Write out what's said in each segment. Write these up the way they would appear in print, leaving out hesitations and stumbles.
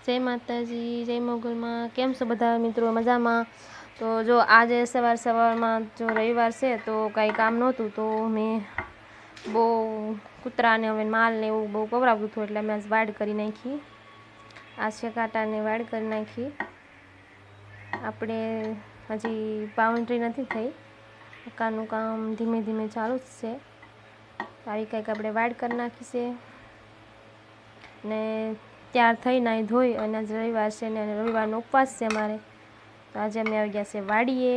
जय माताजी, जय मोगलમાં કેમ છો બધા મિત્રો? મજામાં? તો જો આજે સવારમાં જો રવિવાર છે તો કાંઈ કામ નહોતું, તો મેં બહુ કૂતરાને હવે માલને એવું બહુ કવરાવતું હતું, એટલે મેં વાડ કરી નાખી. આ છે કાંટાને વાડ કરી નાખી. આપણે હજી બાઉન્ડ્રી નથી થઈ, મકાનનું કામ ધીમે ધીમે ચાલુ જ છે. આવી કંઈક આપણે વાડ કરી નાખી છે ને ત્યાર થઈ નાહી ધોઈ, અને આજે રવિવાર છે ને રવિવારનો ઉપવાસ છે અમારે. તો આજે અમે આવી ગયા છે વાડીએ.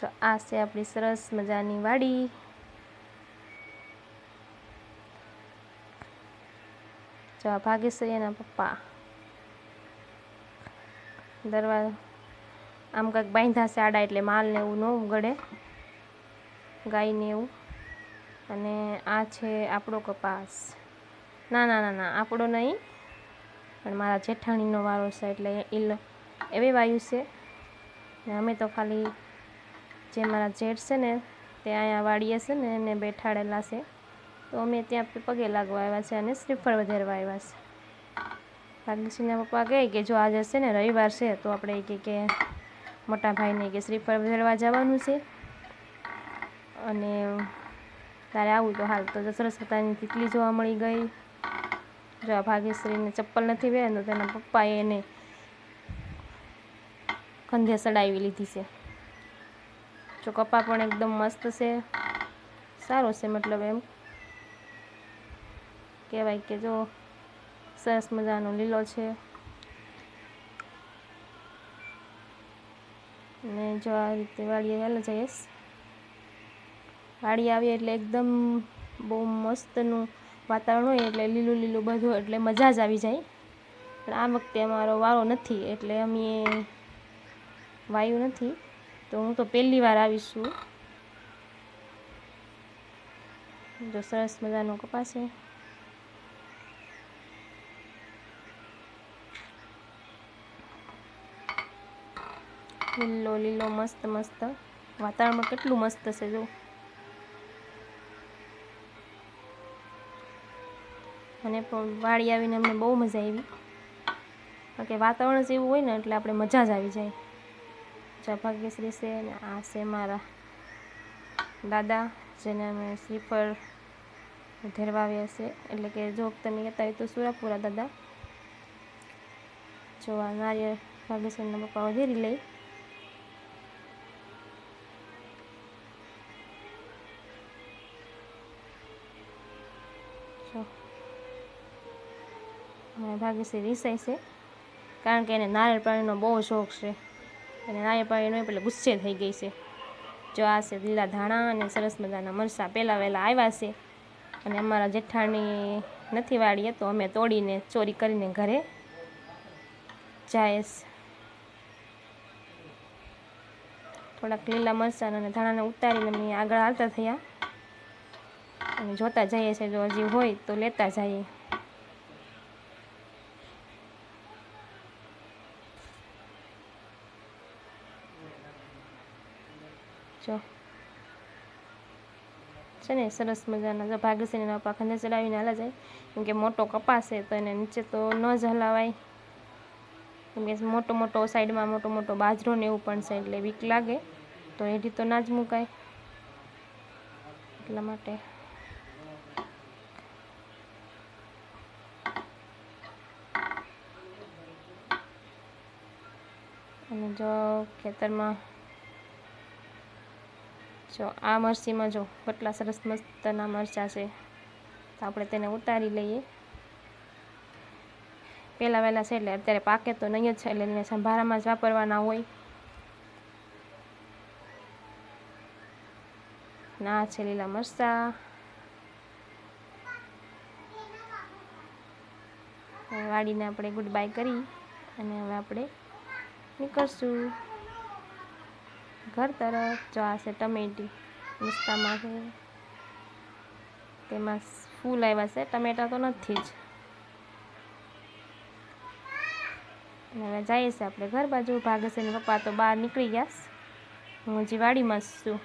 તો આ છે આપણી સરસ મજાની વાડી. જો આ ભાગ્યશ્રી એના પપ્પા દરવાજા આમ કંઈક બાંધ્યા છે આડા, એટલે માલ ને એવું ન ઉગડે, ગાયને એવું. અને આ છે આપણો કપાસ. ના ના ના ના, આપણો નહીં, પણ મારા જેઠાણીનો વારો છે, એટલે એવી વાયુ છે ને. અમે તો ખાલી જે મારા જેઠ છે ને તે અહીંયા વાડીએ છે ને એને બેઠાડેલા છે, તો અમે ત્યાં પગે લાગવા આવ્યા છે અને શ્રીફળ વધારવા આવ્યા છે. ભાગ્યશ્રીના પપ્પા કહે કે જો આજે છે ને રવિવાર છે તો આપણે કે મોટા ભાઈને કે શ્રીફળ વધારવા જવાનું છે, અને તારે આવું તો હાલ. તો સરસ મજાની તિતલી જોવા મળી ગઈ. જો આ ભાગ્યશ્રીને ચપ્પલ નથી પહેર્યા, તો તેના પપ્પાએ એને કંધે ચડાવી લીધી છે. જો કપા પણ એકદમ મસ્ત છે, સારો છે, મતલબ એમ કહેવાય કે જો સરસ મજાનો લીલો છે. ને જો આ રીતે વાડીએ હાલ જઈશ. વાડી આવીએ એટલે એકદમ બહુ મસ્તનું વાતાવરણ હોય, એટલે લીલું લીલું બધું, એટલે મજા જ આવી જાય. પણ આ વખતે અમારો વારો નથી, એટલે અમે વાયુ નથી, તો હું તો પહેલી વાર આવીશું. જો સરસ મજાનો કપાસ છે. લીલો લીલો મસ્ત મસ્ત વાતાવરણમાં કેટલું મસ્ત છે જો. મને પણ વાડી આવીને અમને બહુ મજા આવી, કારણ કે વાતાવરણ જ એવું હોય ને, એટલે આપણે મજા જ આવી જાય. જ્યાં ભાગ્યશ્રી છે ને આ છે મારા દાદા, જેને અમે શ્રીફળ ધરવા આવ્યા છે, એટલે કે જો તમે કહેતા હોય તો સુરાપુરા દાદા. જો આ નારિયેળ ભાગ્યશ્રીના પપ્પા વધેરી લઈ. અને ભાગ્યશ્રી રીસાય છે, કારણ કે એને નારિયેળ પાણીનો બહુ શોખ છે. અને નારિયેળ પાણી ન એટલે ગુસ્સે થઈ ગઈ છે. જો આ છે લીલા ધાણા અને સરસ મજાના મરચાં પહેલાં વહેલા આવ્યા છે, અને અમારા જેઠાણી નથી વાળીએ, તો અમે તોડીને ચોરી કરીને ઘરે જાય. થોડાક લીલા મરચાં અને ધાણાને ઉતારીને અમે આગળ હાલતા થયા અને જોતા જઈએ છીએ, જો હજી હોય તો લેતા જઈએ. જો છે ને સરસ મજાના જો ભાગ્યશ્રીના પપ્પા ખંડે ચડાવીને હાલા જાય, કેમ કે મોટો કપાસ છે તો એને નીચે તો ન જ હલાવાય, કેમ કે મોટો મોટો સાઈડમાં મોટો મોટો બાજરો ને એવું પણ છે, એટલે બીક લાગે, તો એથી તો ના જ મુકાય, એટલા માટે. અને જો ખેતરમાં જો આ મરચીમાં જો કેટલા સરસ મસ્તના મરચાં છે, તો આપણે તેને ઉતારી લઈએ. પહેલાં વહેલા છે એટલે અત્યારે પાકે તો નહીં જ છે, એટલે એને સંભારામાં જ વાપરવાના હોય. ના છે લીલા મરચાં. વાડીને આપણે ગુડ બાય કરી અને હવે આપણે નીકળશું ઘર તરફ. જો આ છે ટમેટી રસ્તામાં છે, તેમાં ફૂલ આવ્યા છે, ટમેટા તો નથી જ. અને હવે જઈએ છીએ આપણે ઘર બાજુ. ભાગ્યશ્રીના પપ્પા તો બહાર નીકળી ગયા, હું હજી વાડીમાં જ છું.